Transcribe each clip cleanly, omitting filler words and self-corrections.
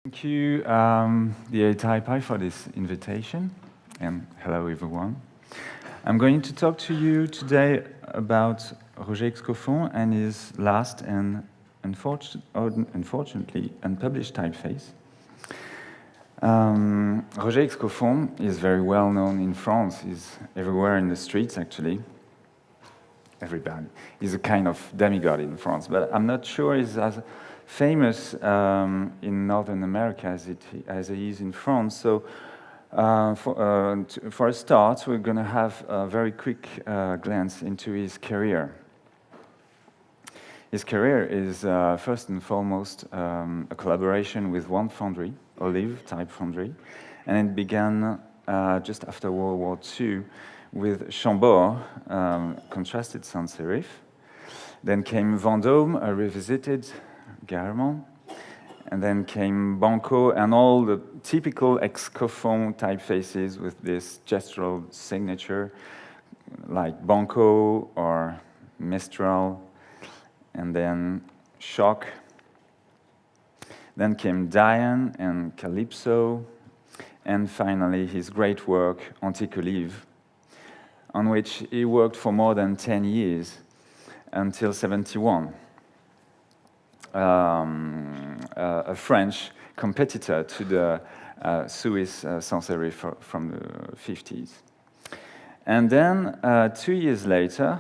Thank you, the ATypI, for this invitation, and hello everyone. I'm going to talk to you today about Roger Excoffon and his last and unfortunately unpublished typeface. Roger Excoffon is very well known in France. He's everywhere in the streets, actually. Everybody. He's a kind of demigod in France, but I'm not sure he's as famous in Northern America as he is in France. So for a start, we're going to have a very quick glance into his career. His career is first and foremost a collaboration with one foundry, Olive Type Foundry, and it began just after World War II with Chambord, contrasted sans serif. Then came Vendôme, a revisited Guermann, and then came Banco and all the typical Excoffon typefaces with this gestural signature, like Banco or Mistral, and then Shock. Then came Diane and Calypso, and finally his great work, Antique Olive, on which he worked for more than 10 years, until 71. A French competitor to the Swiss sans serif from the 50s. And then 2 years later,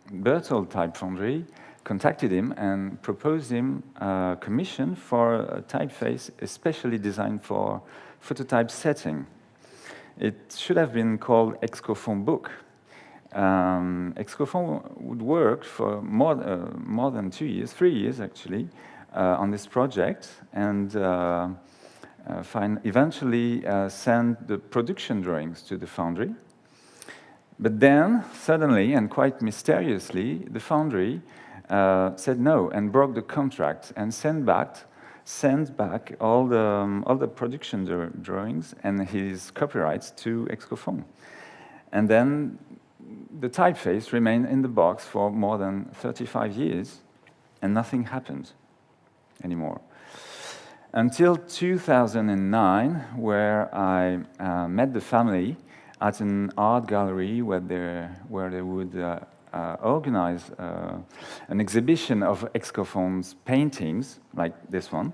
Berthold Type Foundry contacted him and proposed him a commission for a typeface especially designed for phototype setting. It should have been called Excoffon Book. Excoffon would work for more than 2 years, 3 years actually, on this project, and eventually sent the production drawings to the foundry. But then, suddenly and quite mysteriously, the foundry said no and broke the contract and sent back all the production drawings and his copyrights to Excoffon. And then the typeface remained in the box for more than 35 years, and nothing happened anymore. Until 2009, where I met the family at an art gallery where they would organize an exhibition of Excoffon's paintings, like this one.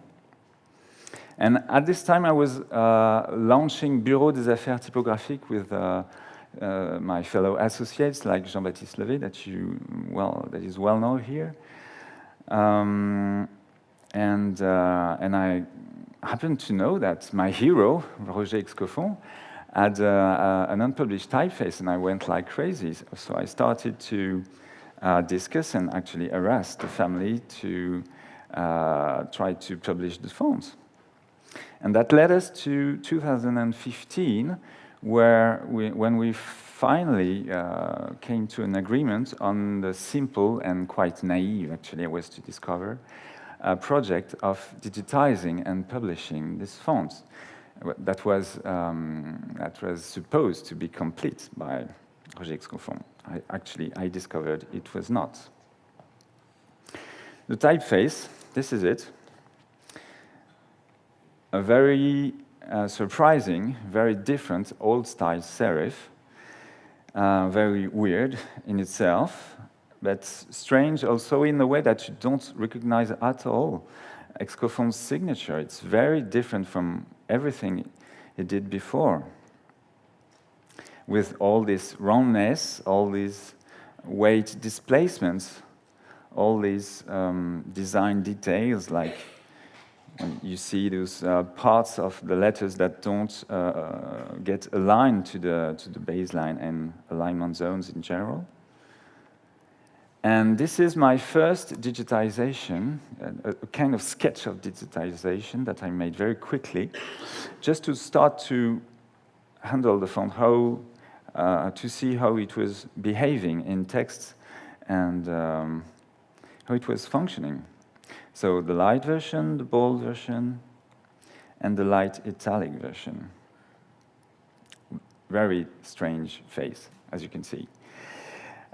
And at this time, I was launching Bureau des Affaires Typographiques with my fellow associates, like Jean-Baptiste Levé, that is well known here. And I happened to know that my hero, Roger Excoffon, had an unpublished typeface, and I went like crazy. So I started to discuss and actually harass the family to try to publish the fonts. And that led us to 2015, when we finally came to an agreement on the simple and quite naive, actually, I was to discover, project of digitizing and publishing these fonts. That was supposed to be complete by Roger Excoffon. I discovered it was not. The typeface, this is it. A very surprising, very different old-style serif, very weird in itself, but strange also in the way that you don't recognize at all Excoffon's signature. It's very different from everything he did before, with all this roundness, all these weight displacements, all these design details, like when you see those parts of the letters that don't get aligned to the baseline and alignment zones in general. And this is my first digitization, a kind of sketch of digitization that I made very quickly, just to start to handle the font, to see how it was behaving in text and how it was functioning. So the light version, the bold version, and the light italic version. Very strange face, as you can see.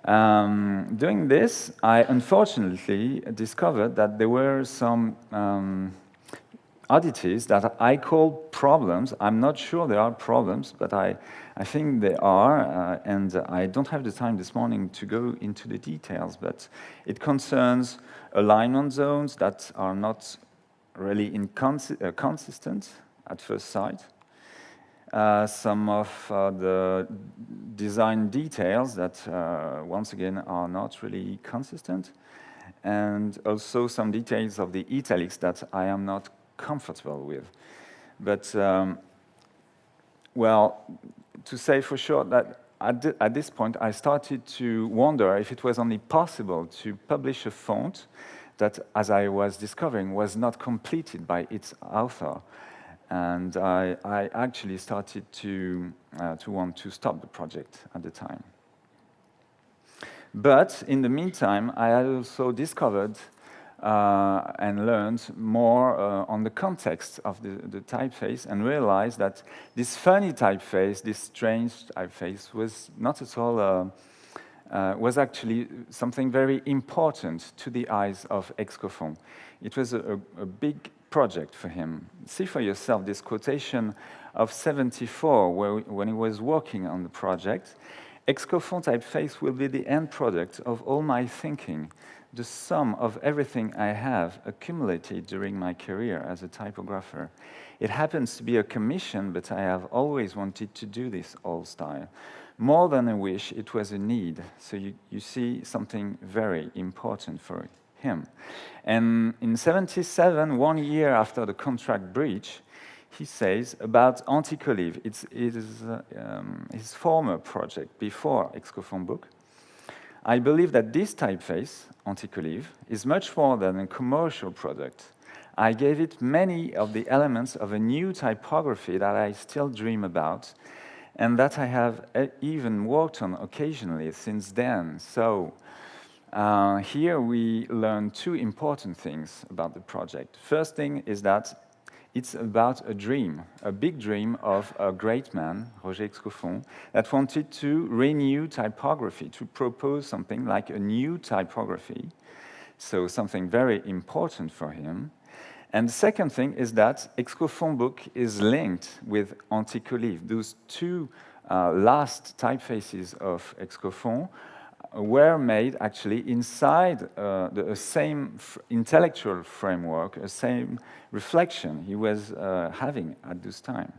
Doing this, I unfortunately discovered that there were some oddities that I call problems. I'm not sure there are problems, but I think they are, and I don't have the time this morning to go into the details, but it concerns alignment zones that are not really consistent at first sight. Some of the design details that, once again, are not really consistent, and also some details of the italics that I am not comfortable with. But, well, to say for sure that at this point I started to wonder if it was only possible to publish a font that, as I was discovering, was not completed by its author. And I actually started to want to stop the project at the time. But in the meantime, I had also discovered and learned more on the context of the typeface, and realized that this funny typeface, this strange typeface, was not at all, was actually something very important to the eyes of Excoffon. It was a big project for him. See for yourself this quotation of 74, when he was working on the project. Excoffon typeface will be the end product of all my thinking, the sum of everything I have accumulated during my career as a typographer. It happens to be a commission, but I have always wanted to do this old style. More than a wish, it was a need. So you see something very important for him. And in 77, 1 year after the contract breach, he says about Anticollive, it's his former project before Excoffon Book. I believe that this typeface, Anticollive, is much more than a commercial product. I gave it many of the elements of a new typography that I still dream about, and that I have even worked on occasionally since then. So here we learn two important things about the project. First thing is that it's about a dream, a big dream of a great man, Roger Excoffon, that wanted to renew typography, to propose something like a new typography, so something very important for him. And the second thing is that Excoffon Book is linked with Anticollive. Those two last typefaces of Excoffon were made actually inside the same intellectual framework, a same reflection he was having at this time.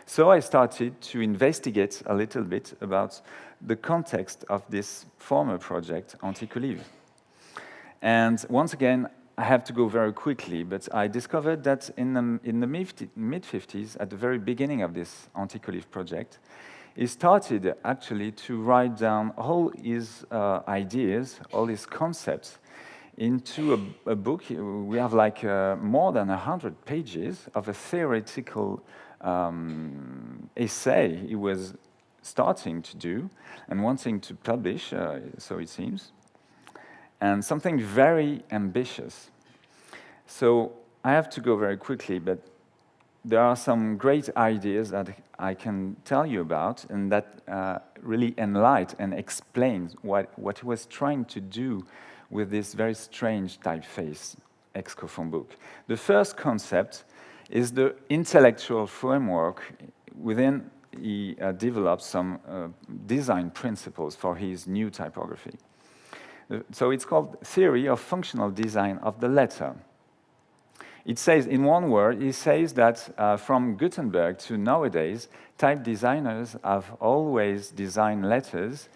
So I started to investigate a little bit about the context of this former project, Anticollive. And once again, I have to go very quickly, but I discovered that in the mid-50s, at the very beginning of this Anticollive project, he started actually to write down all his ideas, all his concepts into a book. We have like more than 100 pages of a theoretical essay he was starting to do and wanting to publish, so it seems, and something very ambitious. So I have to go very quickly, but there are some great ideas that I can tell you about, and that really enlighten and explain what he was trying to do with this very strange typeface, Excoffon Book. The first concept is the intellectual framework. Within, he developed some design principles for his new typography. So it's called Theory of Functional Design of the Letter. It says, in one word, it says that from Gutenberg to nowadays, type designers have always designed letters,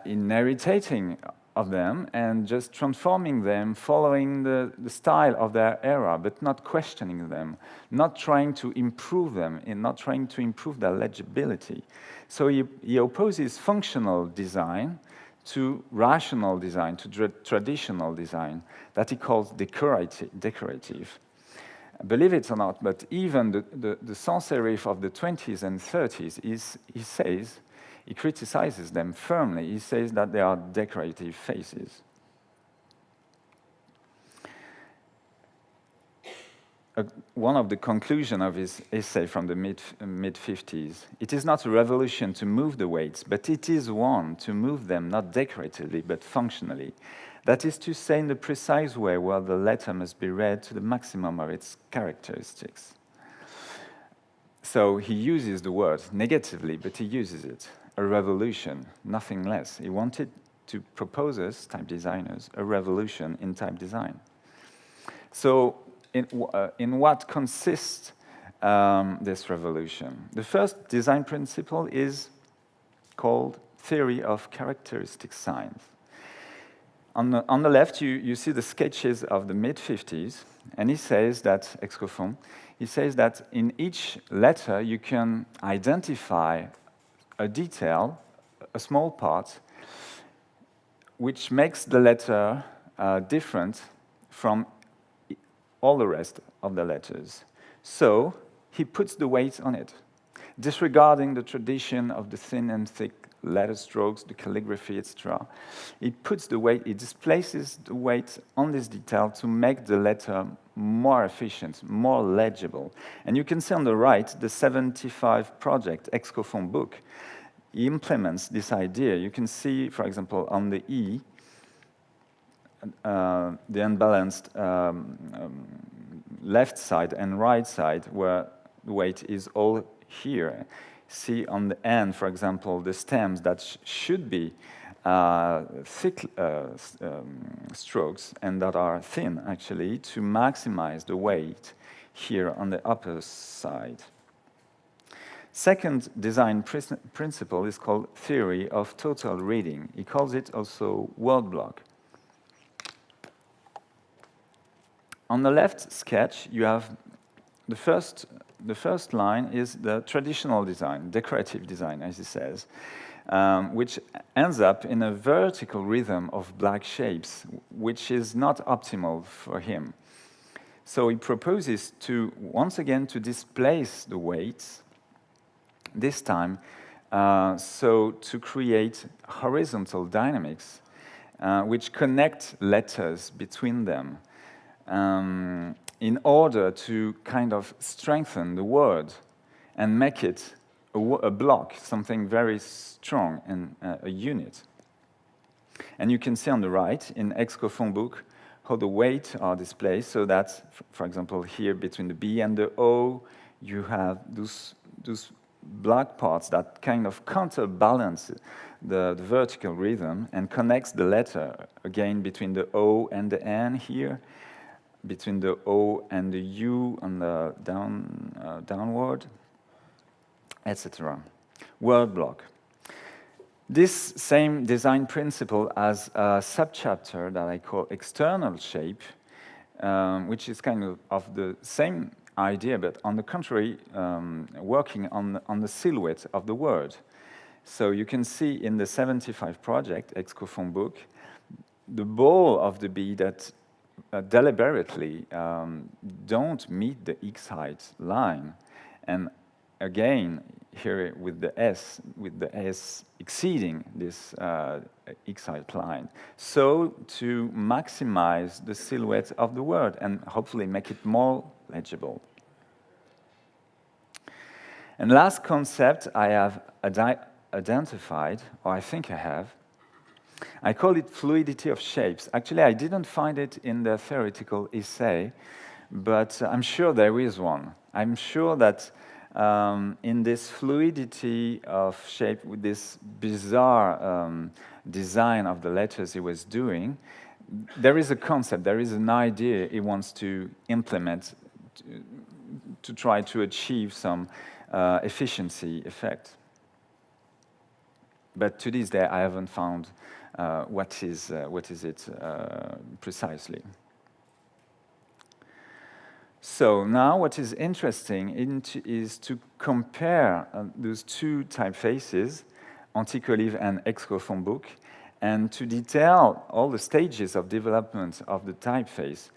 inheriting of them and just transforming them, following the style of their era, but not questioning them, not trying to improve them, and not trying to improve their legibility. So he opposes functional design to rational design, to traditional design, that he calls decorative. Believe it or not, but even the sans serif of the 20s and 30s, he criticizes them firmly. He says that they are decorative faces. One of the conclusions of his essay from the mid-50s, it is not a revolution to move the weights, but it is one to move them not decoratively, but functionally. That is to say, in the precise way where the letter must be read to the maximum of its characteristics. So he uses the word negatively, but he uses it. A revolution, nothing less. He wanted to propose us, type designers, a revolution in type design. So in what consists this revolution? The first design principle is called theory of characteristic signs. On the left, you see the sketches of the mid-50s, and he says that, Excoffon, he says that in each letter you can identify a detail, a small part, which makes the letter different from all the rest of the letters. So he puts the weight on it, disregarding the tradition of the thin and thick letter strokes, the calligraphy, etc. He puts the weight, he displaces the weight on this detail to make the letter more efficient, more legible. And you can see on the right, the 75 project, Excoffon Book, he implements this idea. You can see, for example, on the E, the unbalanced left side and right side, where the weight is all here. See on the N, for example, the stems that should be thick strokes and that are thin, actually, to maximize the weight here on the upper side. Second design principle is called theory of total reading. He calls it also word block. On the left sketch, you have the first line is the traditional design, decorative design, as he says, which ends up in a vertical rhythm of black shapes, which is not optimal for him. So he proposes to, once again, to displace the weights, this time, so to create horizontal dynamics, which connect letters between them, in order to kind of strengthen the word and make it a block, something very strong and a unit. And you can see on the right, in Excoffon Book, how the weights are displayed, so that, for example, here between the B and the O, you have those black parts that kind of counterbalance the vertical rhythm and connects the letter, again, between the O and the N here, between the O and the U on the downward, etc. Word block. This same design principle has a subchapter that I call external shape, which is kind of the same idea, but on the contrary, working on the silhouette of the word. So you can see in the 75 project, Excoffon Book, the ball of the B that deliberately don't meet the X height line. And again, here with the S exceeding this X height line. So to maximize the silhouette of the word and hopefully make it more legible. And last concept I have identified, or I think I have, I call it fluidity of shapes. Actually, I didn't find it in the theoretical essay, but I'm sure there is one. I'm sure that in this fluidity of shape, with this bizarre design of the letters he was doing, there is a concept, there is an idea he wants to implement to try to achieve some efficiency effect. But to this day, I haven't found what is it precisely. So now what is interesting is to compare those two typefaces, Untitled and Excoffon Book, and to detail all the stages of development of the typeface.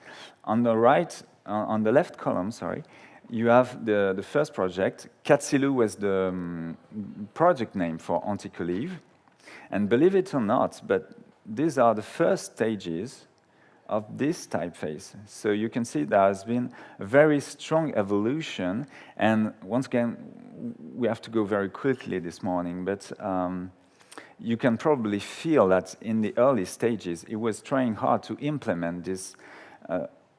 On the right, on the left column, sorry, you have the first project. Katsilu was the project name for Untitled. And believe it or not, but these are the first stages of this typeface. So you can see there has been a very strong evolution. And once again, we have to go very quickly this morning, but you can probably feel that in the early stages, he was trying hard to implement these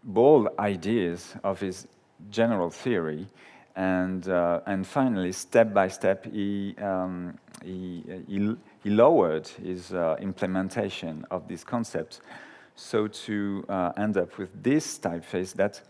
bold ideas of his general theory, and finally, step by step, he lowered his implementation of these concepts, so to end up with this typeface that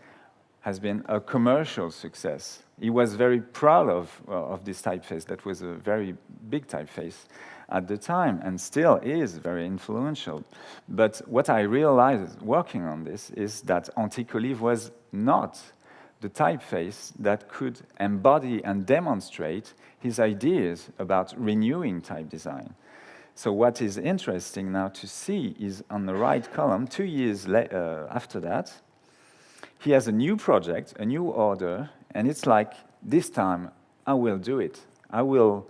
has been a commercial success. He was very proud of this typeface. That was a very big typeface at the time, and still is very influential. But what I realized working on this is that Antiquolive was not the typeface that could embody and demonstrate his ideas about renewing type design. So what is interesting now to see is on the right column, 2 years after that, he has a new project, a new order, and it's like, this time I will do it. I will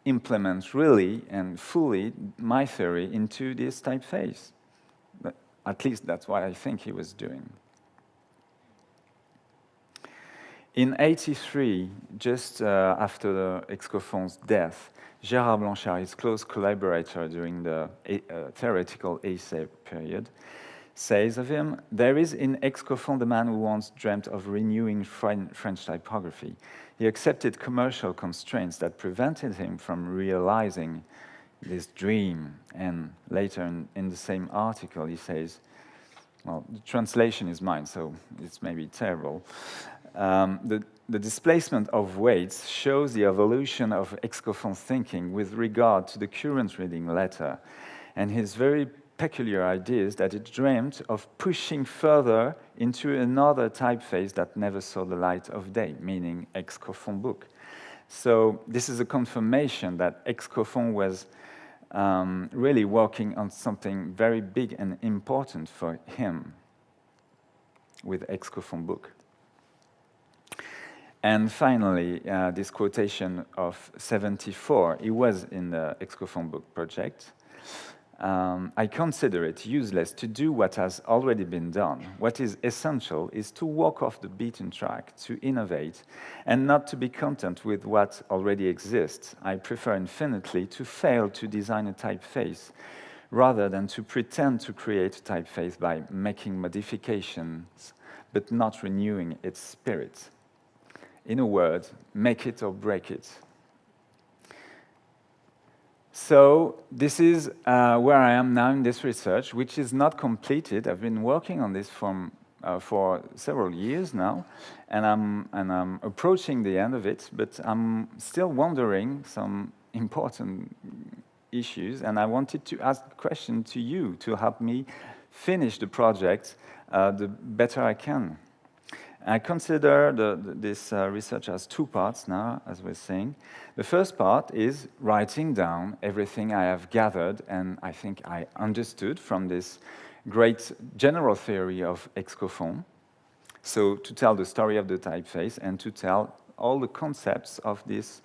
implement really and fully my theory into this typeface. But at least that's what I think he was doing. In 1983, just after Excoffon's death, Gérard Blanchard, his close collaborator during the theoretical essay period, says of him, "There is in Excoffon the man who once dreamt of renewing French typography. He accepted commercial constraints that prevented him from realizing this dream." And later in the same article, he says, well, the translation is mine, so it's maybe terrible. The displacement of weights shows the evolution of Excoffon's thinking with regard to the current reading letter, and his very peculiar ideas that it dreamt of pushing further into another typeface that never saw the light of day, meaning Excoffon Book. So this is a confirmation that Excoffon was really working on something very big and important for him with Excoffon Book. And finally, this quotation of 74, it was in the Excoffon Book project. "I consider it useless to do what has already been done. What is essential is to walk off the beaten track, to innovate, and not to be content with what already exists. I prefer infinitely to fail to design a typeface rather than to pretend to create a typeface by making modifications, but not renewing its spirit. In a word, make it or break it." So this is where I am now in this research, which is not completed. I've been working on this for several years now, and I'm approaching the end of it, but I'm still wondering some important issues, and I wanted to ask a question to you to help me finish the project the better I can. I consider this research as two parts now, as we're saying. The first part is writing down everything I have gathered and I think I understood from this great general theory of Excoffon. So to tell the story of the typeface and to tell all the concepts of this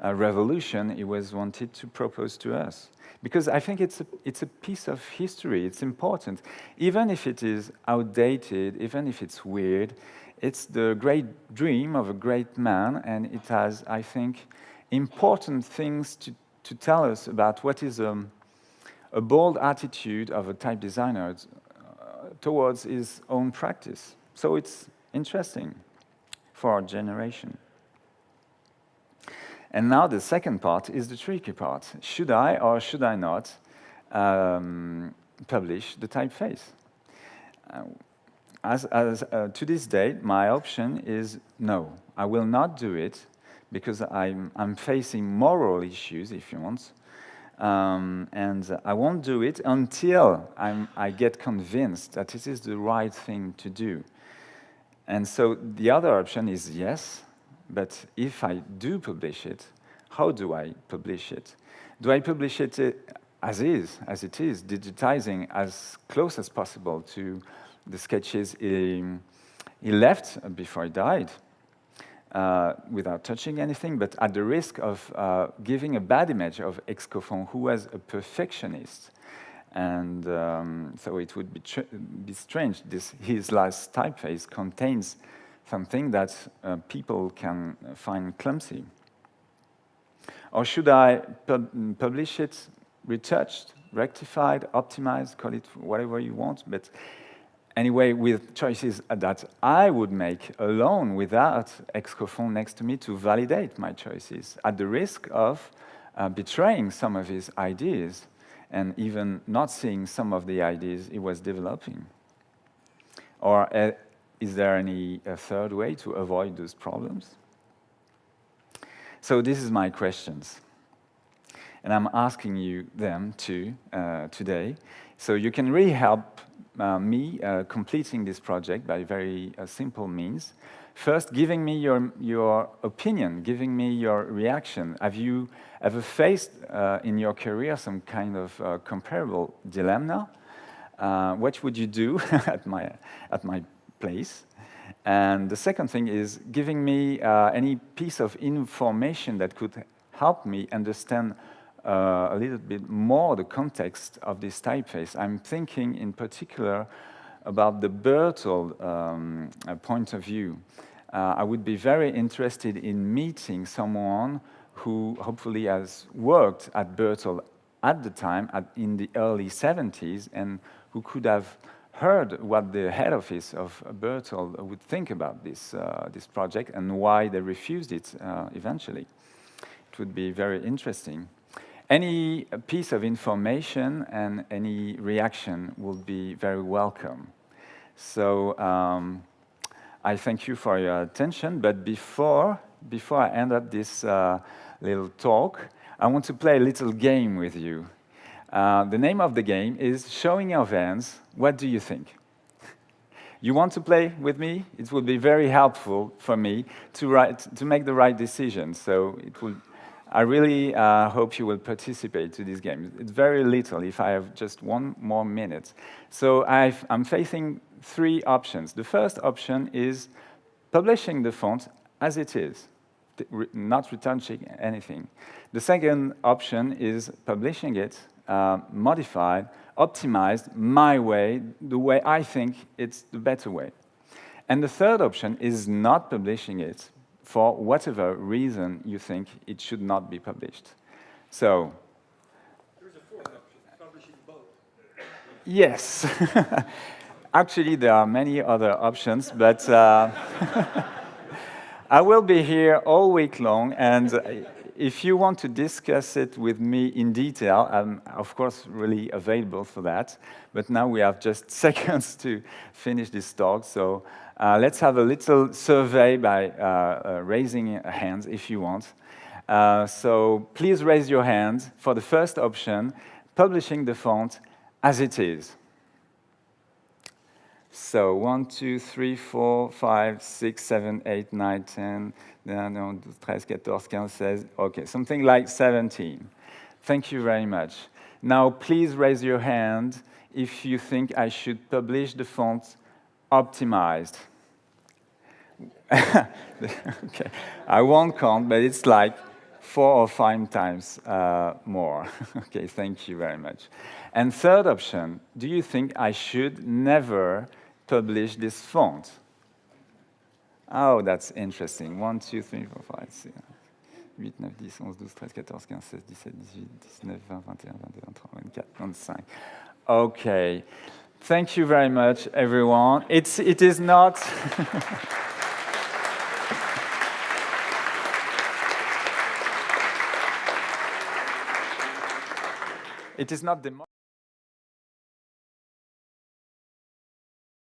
revolution he was wanted to propose to us. Because I think it's a piece of history, it's important. Even if it is outdated, even if it's weird, it's the great dream of a great man, and it has, I think, important things to tell us about what is a bold attitude of a type designer towards his own practice. So it's interesting for our generation. And now the second part is the tricky part. Should I or should I not publish the typeface? To this date, my option is no. I will not do it because I'm facing moral issues, if you want, and I won't do it until I get convinced that this is the right thing to do. And so the other option is yes, but if I do publish it, how do I publish it? Do I publish it as it is, digitizing as close as possible to the sketches he left before he died, without touching anything, but at the risk of giving a bad image of Excoffon, who was a perfectionist. And so it would be strange. His last typeface contains something that people can find clumsy. Or should I publish it retouched, rectified, optimized, call it whatever you want, but anyway, with choices that I would make alone without Excoffon next to me to validate my choices, at the risk of betraying some of his ideas and even not seeing some of the ideas he was developing. Or is there any third way to avoid those problems? So this is my questions. And I'm asking you them too today. So you can really help me completing this project by very simple means. First, giving me your opinion, giving me your reaction. Have you ever faced in your career some kind of comparable dilemma? What would you do at my place? And the second thing is giving me any piece of information that could help me understand a little bit more the context of this typeface. I'm thinking in particular about the Bertold point of view. I would be very interested in meeting someone who hopefully has worked at Bertold at the time, in the early 70s, and who could have heard what the head office of Bertold would think about this project and why they refused it eventually. It would be very interesting. Any piece of information and any reaction will be very welcome. So I thank you for your attention, but before I end up this little talk, I want to play a little game with you. The name of the game is Showing Your Hands. What do you think? You want to play with me? It would be very helpful for me to make the right decision. So it will. I really hope you will participate to this game. It's very little if I have just one more minute. So I'm facing three options. The first option is publishing the font as it is, not retouching anything. The second option is publishing it, modified, optimized my way, the way I think it's the better way. And the third option is not publishing it, for whatever reason you think it should not be published. So, there's a fourth option, publishing both. Yes. Actually, there are many other options, but I will be here all week long, and if you want to discuss it with me in detail, I'm, of course, really available for that. But now we have just seconds to finish this talk, so let's have a little survey by raising hands if you want. So please raise your hand for the first option, publishing the font as it is. So 1, 2, 3, 4, 5, 6, 7, 8, 9, 10, 13, 14, 15, 16. Okay, something like 17. Thank you very much. Now, please raise your hand if you think I should publish the font optimized. Okay, I won't count, but it's like 4 or 5 times more. Okay, thank you very much. And third option, do you think I should never publish this font? Oh, that's interesting. 1, 2, 3, 4, 5, 6, 8, 9, 10, 11, 12, 13, 14, 15, 16, 17, 18, 19, 20, 21, 22, 23, 24, 25. Okay. Thank you very much, everyone. It is not... It is not the